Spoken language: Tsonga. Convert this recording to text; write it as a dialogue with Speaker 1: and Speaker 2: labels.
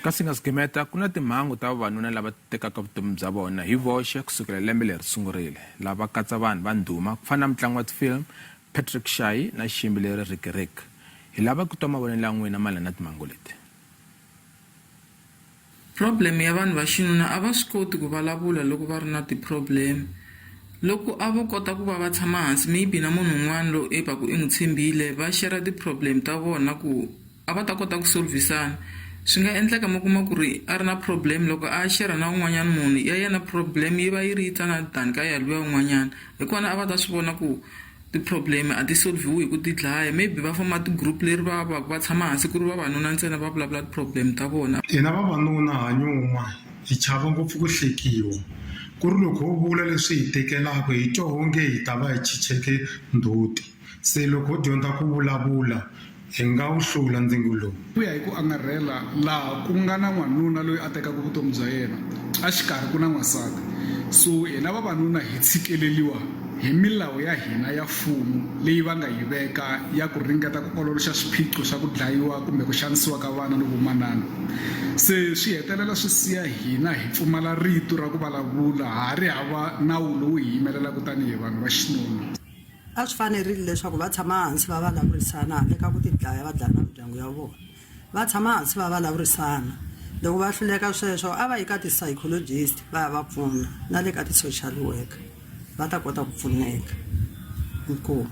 Speaker 1: kasi nga sigimeta ku na timhangu ta vavanuna lava tekaka vutomi bya vona hi voxe kusukela lembe leri sungurile lava katsa vanhu va ndhuma ku fana na mutlangi wa tifilm Patrick Shayi na xiyimbeleri Riky Rick. Hi lava ku twa mavonelo ya n'wina mayelana na timhangu leti.
Speaker 2: Problem ya vanhu va xinuna a va swi koti ku vulavula loko va ri na ti-problem. Loko a vo kota ku va va tshama hansi maybe na munhu un'wana loyi i va ku i n'wi tshembile va share ti-problem ta vona ku a va ta kota ku solvisana. Swi nga endleka mi kuma ku ri a ri na problem loko a share na un'wanyana munhu ya yena problem yi va yi ri yitana tani ka ya luya un'wanyana hi kona a va ta swi vona ku ti-problem a ti solviwi hi ku ti dlaya maybe va famba ti-group leri va tshama hansi ku ri vavanuna ntsena va vulavula ti-problem ta vona.
Speaker 3: Hina vavanuna ha nyuma hi chava ngopfu ku hlekiwa ku ri loko u vula leswi hi tekelaka hi twa onge hi ta va hi chicheke ndzhuti se loko u dyondza ku vulavula hi nga wu hlula ndzingu lowu.
Speaker 4: Ku ya hi ku angarhela laha ku nga na n'wanuna loyi a tekaka vutomi bya yena a xikarhi ku na n'wansati so hina vavanuna hi tshikeleliwa hi milawu ya hina ya mfumo leyi va nga yi veka ya ku ringeta ku ololoxa swiphiqo swa ku dlayiwa kumbe ku xanisiwa ka vana no vomanana se swi hetelela swi siya hina hi pfumala rito ra ku vulavula ha ri hava nawu lowu hi yimelelaka tanihi vanhu va xinuna.
Speaker 5: A swi fanerile leswaku va tshama hansi va vulavurisana handle ka ku ti dlaya va dlaya na mindyangu ya vona va tshama hansi va vulavurisana loko va hluleka sweswo a va yi ka ti-psychologist va ya va pfuna na le ka ti-social worker va ta kota ku pfuneka inkomu.